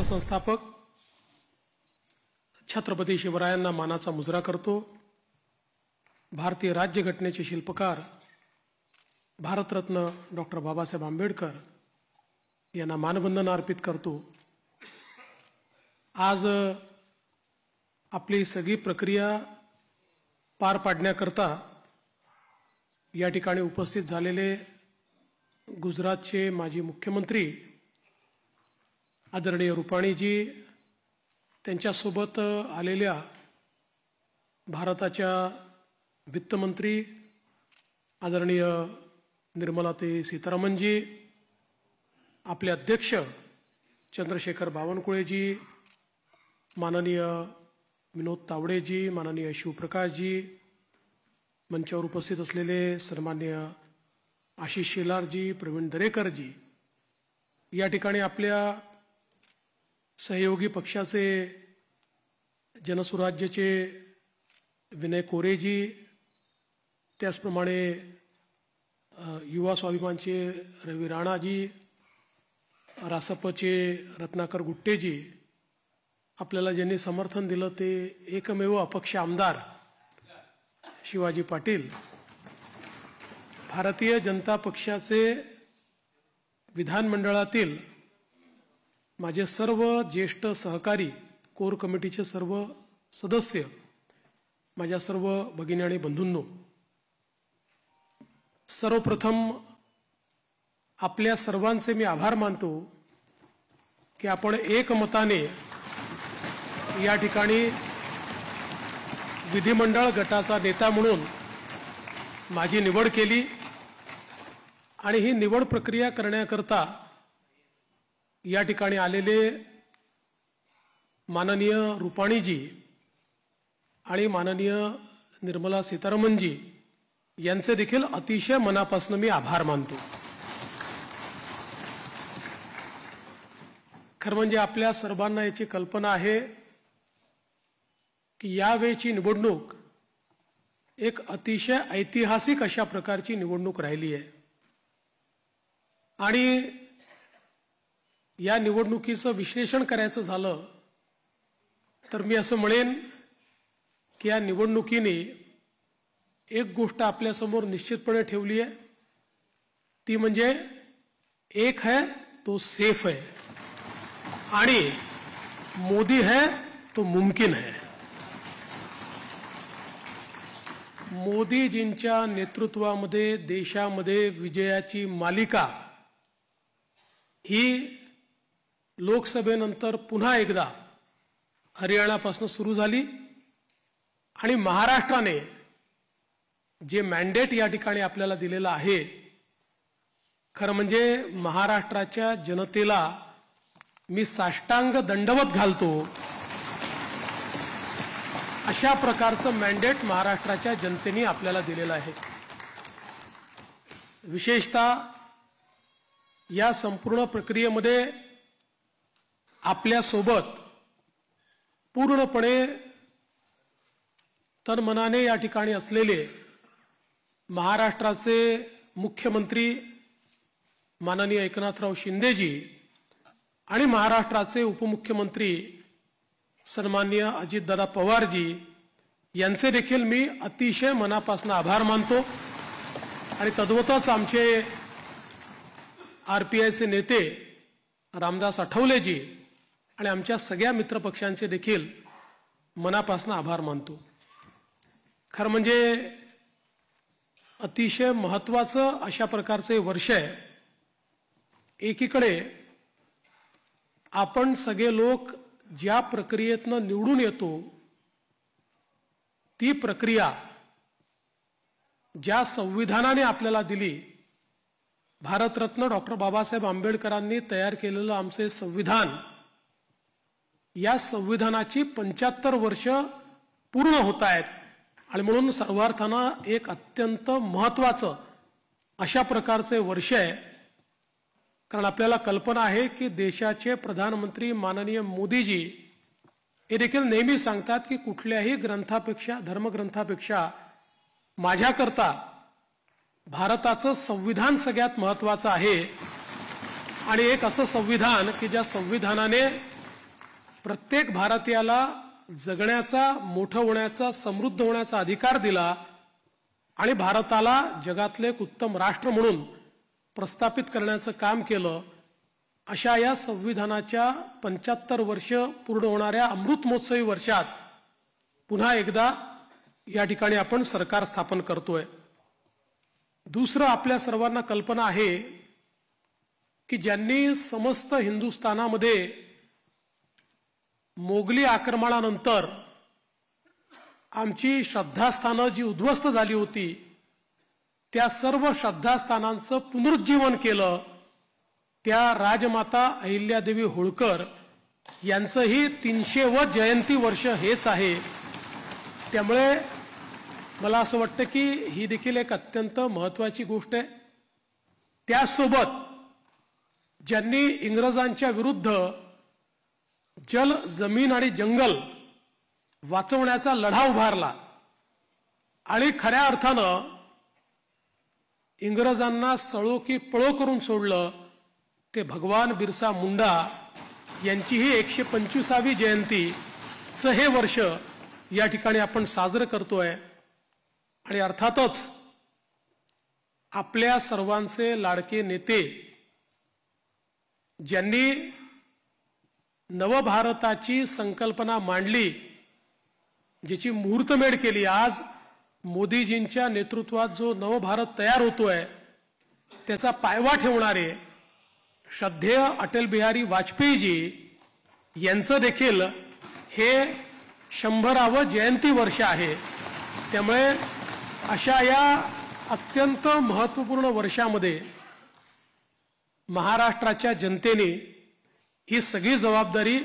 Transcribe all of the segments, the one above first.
राष्ट्रसंस्थापक छत्रपती शिवरायांना मानाचा मुजरा करतो। भारतीय राज्यघटनेचे शिल्पकार भारतरत्न डॉक्टर बाबासाहेब आंबेडकर यांना मानवंदना अर्पित करतो। आज आपली सगळी प्रक्रिया पार पाडण्याकरता या ठिकाणी उपस्थित झालेले गुजरातचे माजी मुख्यमंत्री आदरणीय रुपाणीजी, त्यांच्यासोबत आलेल्या भारताच्या वित्तमंत्री आदरणीय निर्मलाताई सीतारामनजी, आपले अध्यक्ष चंद्रशेखर बावनकुळेजी, माननीय विनोद तावडेजी, माननीय शिवप्रकाशजी, मंचावर उपस्थित असलेले सन्माननीय आशिष शेलारजी, प्रवीण दरेकरजी, या ठिकाणी आपल्या सहयोगी पक्षाचे जनसुराज्यचे विनय कोरेजी, त्याचप्रमाणे युवा स्वाभिमानचे रवी राणाजी, रासपचे रत्नाकर गुट्टेजी, आपल्याला ज्यांनी समर्थन दिलं ते एकमेव अपक्ष आमदार शिवाजी पाटील, भारतीय जनता पक्षाचे विधानमंडळातील माझे सर्व ज्येष्ठ सहकारी, कोर कमिटीचे सर्व सदस्य, माझ्या सर्व भगिनी आणि बंधूंनो, सर्वप्रथम आपल्या सर्वांचे मी आभार मानतो की आपण एकमताने या ठिकाणी विधिमंडळ गटाचा नेता म्हणून माझी निवड केली आणि ही निवड प्रक्रिया करण्याकरता या ठिकाणी आलेले माननीय रुपाणीजी आणि माननीय निर्मला सीतारामनजी यांचे देखील अतिशय मनापासून मी आभार मानतो। खरं म्हणजे आपल्या सर्वांना याची कल्पना आहे की यावेळची निवडणूक एक अतिशय ऐतिहासिक अशा प्रकारची निवडणूक राहिली आहे आणि या निवडणुकीचं विश्लेषण करायचं झालं तर मी असं म्हणेन की या निवडणुकीने एक गोष्ट आपल्यासमोर निश्चितपणे ठेवली आहे, ती म्हणजे एक है तो सेफ है आणि मोदी है तो मुमकिन है। मोदीजींच्या नेतृत्वामध्ये देशामध्ये विजयाची मालिका ही लोकसभेनंतर पुन्हा एकदा हरियाणापासून सुरू झाली आणि महाराष्ट्राने जे मॅन्डेट या ठिकाणी आपल्याला दिलेलं आहे, खरं म्हणजे महाराष्ट्राच्या जनतेला मी साष्टांग दंडवत घालतो अशा प्रकारचं मॅन्डेट महाराष्ट्राच्या जनतेने आपल्याला दिलेलं आहे। विशेषतः या संपूर्ण प्रक्रियेमध्ये आपल्यासोबत पूर्णपणे तनमनाने या ठिकाणी असलेले महाराष्ट्राचे मुख्यमंत्री माननीय एकनाथराव शिंदेजी आणि महाराष्ट्राचे उपमुख्यमंत्री सन्माननीय अजितदादा पवारजी यांचे देखील मी अतिशय मनापासून आभार मानतो आणि तद्वतच आमचे आरपीआयचे नेते रामदास आठवलेजी आणि आमच्या सगळ्या मित्रपक्षांचे देखील मनापासून आभार मानतो। खरं म्हणजे अतिशय महत्त्वाचं अशा प्रकारचे वर्ष आहे। एकीकडे आपण सगळे लोक ज्या प्रक्रियेतनं निवडून येतो ती प्रक्रिया ज्या संविधानाने आपल्याला दिली, भारतरत्न डॉक्टर बाबासाहेब आंबेडकरांनी तयार केलेलं आमचे संविधान, या संविधानाची 75 वर्ष पूर्ण होत आहेत आणि म्हणून सर्वार्थानं एक अत्यंत महत्त्वाचं अशा प्रकारचे वर्ष आहे। कारण आपल्याला कल्पना आहे की देशाचे प्रधानमंत्री माननीय मोदीजी हे देखील नेहमी सांगतात की कुठल्याही ग्रंथापेक्षा, धर्मग्रंथापेक्षा माझ्याकरता भारताचं संविधान सगळ्यात महत्त्वाचं आहे आणि एक असं संविधान की ज्या संविधानाने प्रत्येक भारतीयाला जगण्याचा, मोठं होण्याचा, समृद्ध होण्याचा अधिकार दिला आणि भारताला जगातले एक उत्तम राष्ट्र म्हणून प्रस्थापित करण्याचं काम केलं. अशा या संविधानाच्या 75 वर्ष पूर्ण होणाऱ्या अमृत महोत्सवी वर्षात पुन्हा एकदा या ठिकाणी आपण सरकार स्थापन करतोय. दुसरं, आपल्या सर्वांना कल्पना आहे की ज्यांनी समस्त हिंदुस्थानामध्ये मोगली आक्रमणानंतर आमची श्रद्धास्थानं जी उद्ध्वस्त झाली होती त्या सर्व श्रद्धास्थानांचं पुनरुज्जीवन केलं, त्या राजमाता अहिल्यादेवी होळकर यांचंही 300वे जयंती वर्ष हेच आहे. त्यामुळे मला असं वाटतं की ही देखील एक अत्यंत महत्त्वाची गोष्ट आहे. त्यासोबत ज्यांनी इंग्रजांच्या विरुद्ध जल, जमीन आणि जंगल वाचवण्याचा लढा उभारला आणि खऱ्या अर्थानं इंग्रजांना सळो की पळो करून सोडलं, ते भगवान बिरसा मुंडा यांचीही 125वी जयंतीचं हे वर्ष या ठिकाणी आपण साजरं करतोय. आणि अर्थातच आपल्या सर्वांचे लाडके नेते ज्यांनी नवभारताची संकल्पना मांडली, ज्याची मुहूर्तमेढ केली, आज मोदीजींच्या नेतृत्वात जो नवभारत तयार होतोय त्याचा पायवा ठेवणारे श्रद्धेय अटल बिहारी वाजपेयीजी यांचं देखील हे 100वे जयंती वर्ष आहे. त्यामुळे अशा या अत्यंत महत्त्वपूर्ण वर्षामध्ये महाराष्ट्राच्या जनतेने ही सगळी जबाबदारी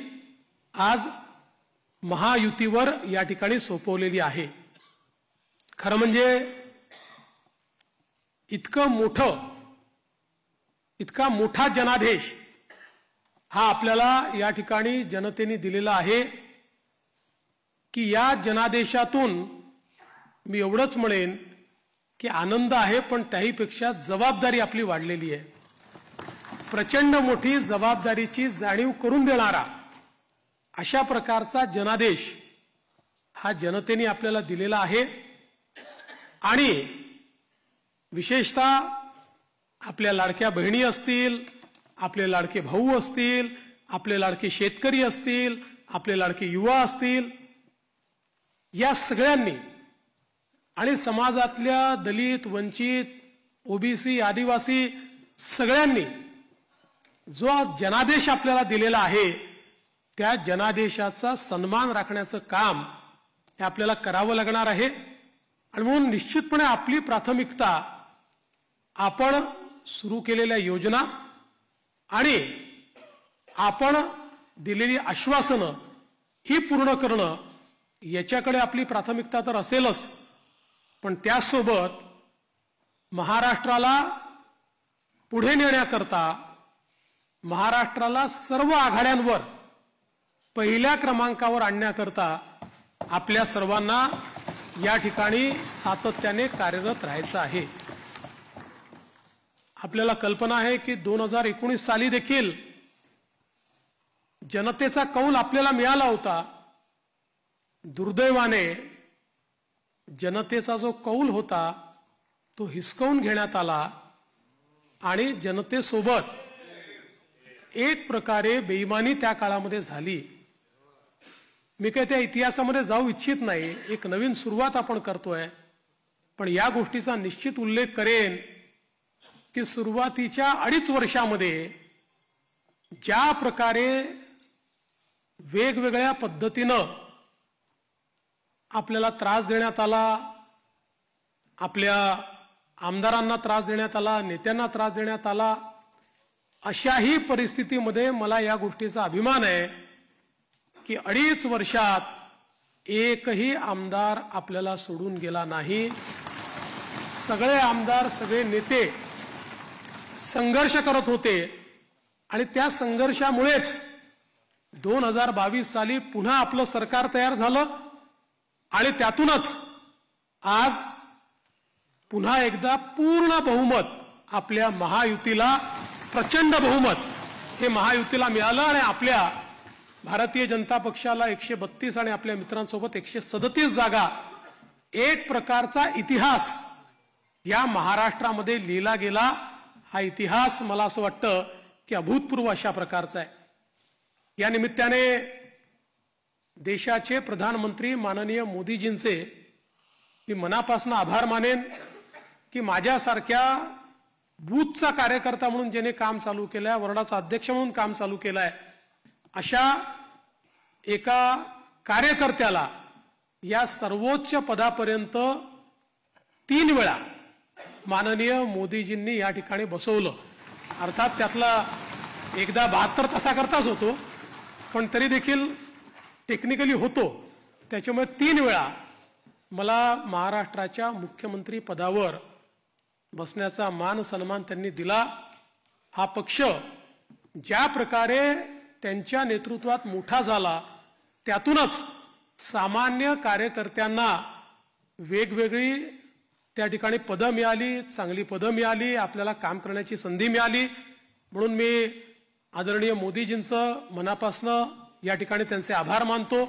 आज महायुतीवर या ठिकाणी सोपवलेली आहे. खरं म्हणजे इतका मोठा जनादेश हा आपल्याला या ठिकाणी जनतेने दिलेला आहे की या जनादेशातून मी एवढंच म्हणेन की आनंद आहे, पण त्याहीपेक्षा जबाबदारी आपली वाढलेली आहे. प्रचंड मोठी जबाबदारीची जाणीव करून देणारा अशा प्रकारचा जनादेश हा जनतेने आपल्याला दिलेला आहे. आणि विशेषतः आपल्या लाडक्या बहिणी असतील, आपले लाडके भाऊ असतील, आपले लाडके शेतकरी असतील, आपले लाडके युवा असतील, या सगळ्यांनी आणि समाजातल्या दलित, वंचित, ओबीसी, आदिवासी सगळ्यांनी जो जनादेश आपल्याला दिलेला आहे त्या जनादेशाचा सन्मान राखण्याचं काम हे आपल्याला करावं लागणार आहे. आणि म्हणून निश्चितपणे आपली प्राथमिकता आपण सुरू केलेल्या योजना आणि आपण दिलेली आश्वासनं ही पूर्ण करणं याच्याकडे आपली प्राथमिकता तर असेलच, पण त्यासोबत महाराष्ट्राला पुढे नेण्याकरता, महाराष्ट्राला सर्व आघाड्यांवर पहिल्या क्रमांकावर आणण्याकरता आपल्या सर्वांना या ठिकाणी सातत्याने कार्यरत राहायचं आहे. आपल्याला कल्पना आहे की 2019 साली देखील जनतेचा कौल आपल्याला मिळाला होता. दुर्दैवाने जनतेचा जो कौल होता तो हिसकावून घेण्यात आला आणि जनतेसोबत एक प्रकारे बेईमानी त्या काळामध्ये झाली. मी काही त्या इतिहासामध्ये जाऊ इच्छित नाही, एक नवीन सुरुवात आपण करतोय, पण या गोष्टीचा निश्चित उल्लेख करेन की सुरुवातीच्या 2.5 वर्षामध्ये ज्या प्रकारे वेगवेगळ्या पद्धतीनं आपल्याला त्रास देण्यात आला, आपल्या आमदारांना त्रास देण्यात आला, नेत्यांना त्रास देण्यात आला, अशाही परिस्थितीमध्ये मला या गोष्टीचा अभिमान आहे की 2.5 वर्षात एकही आमदार आपल्याला सोडून गेला नाही. सगळे आमदार, सगळे नेते संघर्ष करत होते आणि त्या संघर्षामुळेच 2022 साली पुन्हा आपलं सरकार तयार झालं आणि त्यातूनच आज पुन्हा एकदा पूर्ण बहुमत आपल्या महायुतीला, प्रचंड बहुमत हे महायुतीला मिळालं आणि आपल्या भारतीय जनता पक्षाला 132 आणि आपल्या मित्रांसोबत 137 जागा, एक प्रकारचा इतिहास या महाराष्ट्रामध्ये लिहिला गेला। हा इतिहास मला असं वाटतं की अभूतपूर्व अशा प्रकारचा आहे। या निमित्ताने देशाचे प्रधानमंत्री माननीय मोदीजींचे मी मनापासून आभार मानेन की माझ्यासारख्या बूथचा कार्यकर्ता म्हणून ज्याने काम चालू केलंय, वॉर्डाचा अध्यक्ष म्हणून काम चालू केलंय, अशा एका कार्यकर्त्याला या सर्वोच्च पदापर्यंत 3 वेळा माननीय मोदीजींनी या ठिकाणी बसवलं। अर्थात त्यातला एकदा 72 तासाकरताच होतो, पण तरी देखील टेक्निकली होतो। त्याच्यामुळे 3 वेळा मला महाराष्ट्राच्या मुख्यमंत्री पदावर बसण्याचा मान सन्मान त्यांनी दिला। हा पक्ष ज्या प्रकारे त्यांच्या नेतृत्वात मोठा झाला, त्यातूनच सामान्य कार्यकर्त्यांना वेगवेगळी त्या ठिकाणी पदं मिळाली, चांगली पदं मिळाली, आपल्याला काम करण्याची संधी मिळाली। म्हणून मी आदरणीय मोदीजींचं मनापासून या ठिकाणी त्यांचे आभार मानतो।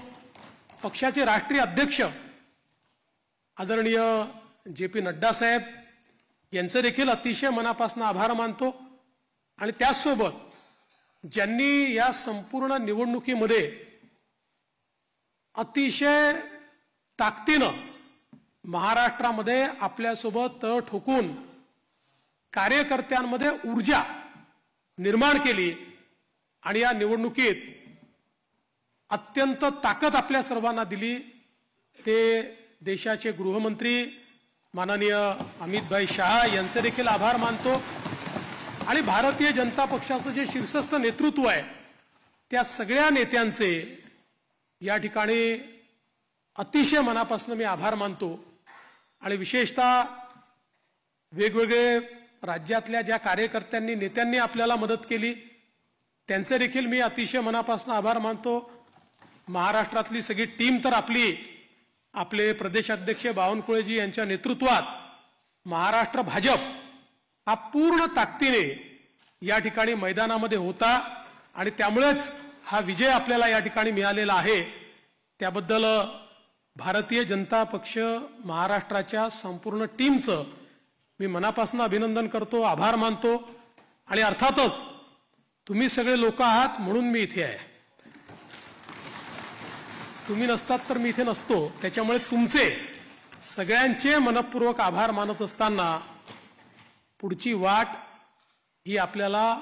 पक्षाचे राष्ट्रीय अध्यक्ष आदरणीय JP नड्डा साहेब यांचे देखील अतिशय मनापासून आभार मानतो। आणि त्याचसोबत ज्यांनी या संपूर्ण निवडणुकीमध्ये अतिशय ताकदीनं महाराष्ट्रामध्ये आपल्यासोबत तळ ठोकून कार्यकर्त्यांमध्ये ऊर्जा निर्माण केली आणि या निवडणुकीत अत्यंत ताकद आपल्या सर्वांना दिली, ते देशाचे गृहमंत्री माननीय अमितभाई शहा यांचे देखील आभार मानतो। आणि भारतीय जनता पक्षाचं जे शीर्षस्थ नेतृत्व आहे, त्या सगळ्या नेत्यांचे या ठिकाणी अतिशय मनापासून मी आभार मानतो। आणि विशेषतः वेगवेगळे राज्यातल्या ज्या कार्यकर्त्यांनी नेत्यांनी आपल्याला मदत केली, त्यांचे देखील मी अतिशय मनापासून आभार मानतो। महाराष्ट्रातली सगळी टीम तर आपले प्रदेशाध्यक्ष बावनकुळेजी यांच्या नेतृत्वात महाराष्ट्र भाजप हा पूर्ण ताकदीने या ठिकाणी मैदानामध्ये होता आणि त्यामुळेच हा विजय आपल्याला या ठिकाणी मिळालेला आहे। त्याबद्दल भारतीय जनता पक्ष महाराष्ट्राच्या संपूर्ण टीमचं मी मनापासून अभिनंदन करतो, आभार मानतो। आणि अर्थातच तुम्ही सगळे लोक आहात म्हणून मी इथे आहे, तुम्ही नसतात तर मी इथे नसतो। त्याच्यामुळे तुमचे सगळ्यांचे मनपूर्वक आभार मानत असताना पुढची वाट ही आपल्याला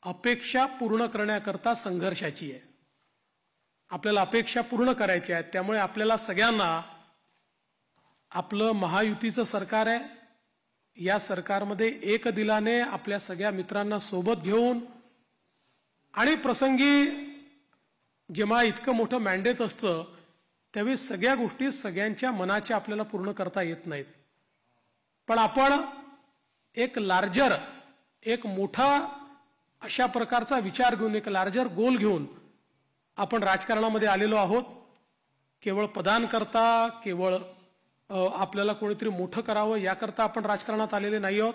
अपेक्षा पूर्ण करण्याकरता संघर्षाची आहे। आपल्याला अपेक्षा पूर्ण करायच्या आहेत, त्यामुळे आपल्याला सगळ्यांना आपलं महायुतीचं सरकार आहे, या सरकारमध्ये एक दिलाने आपल्या सगळ्या मित्रांना सोबत घेऊन आणि प्रसंगी जेव्हा इतकं मोठं मॅन्डेट असतं त्यावेळी सगळ्या गोष्टी सगळ्यांच्या मनाच्या आपल्याला पूर्ण करता येत नाहीत, पण आपण एक लार्जर, एक मोठा अशा प्रकारचा विचार घेऊन, एक लार्जर गोल घेऊन आपण राजकारणामध्ये आलेलो आहोत। केवळ पदांकरता, केवळ आपल्याला कोणीतरी मोठं करावं याकरता आपण राजकारणात आलेले नाही आहोत।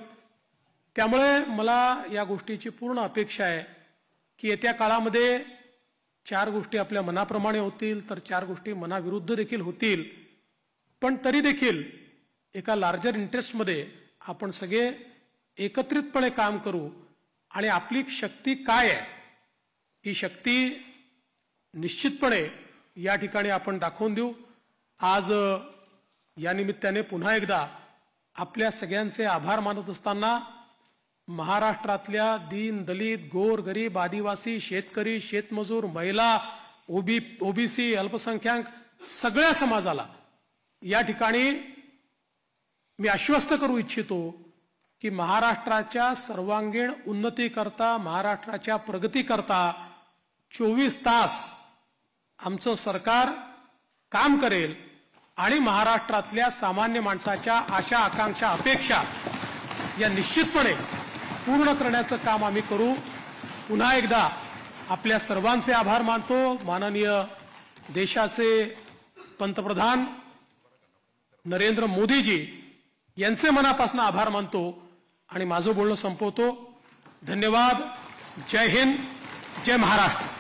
त्यामुळे मला या गोष्टीची पूर्ण अपेक्षा आहे की येत्या काळामध्ये 4 गोष्टी आपल्या मनाप्रमाणे होतील, तर 4 गोष्टी मनाविरुद्ध देखील होतील, पण तरी देखील एका लार्जर इंटरेस्टमध्ये आपण सगळे एकत्रितपणे काम करू आणि आपली शक्ती काय आहे ही शक्ती निश्चितपणे या ठिकाणी आपण दाखवून देऊ। आज या निमित्ताने पुन्हा एकदा आपल्या सगळ्यांचे आभार मानत असताना महाराष्ट्रातल्या दीन दलित गोर गरीब आदिवासी शेतकरी शेतमजूर महिला ओबीसी अल्पसंख्याक सगळ्या समाजाला या ठिकाणी मी आश्वस्त करू इच्छितो की महाराष्ट्राच्या सर्वांगीण उन्नतीकरता महाराष्ट्राच्या प्रगतीकरता 24 तास आमचं सरकार काम करेल आणि महाराष्ट्रातल्या सामान्य माणसाच्या आशा आकांक्षा अपेक्षा या निश्चितपणे पूर्ण करण्याचं काम आम्ही करू। पुन्हा एकदा आपल्या सर्वांचे आभार मानतो। माननीय देशाचे पंतप्रधान नरेंद्र मोदीजी यांचे मनापासून आभार मानतो आणि माझं बोलणं संपवतो। धन्यवाद। जय हिंद, जय महाराष्ट्र।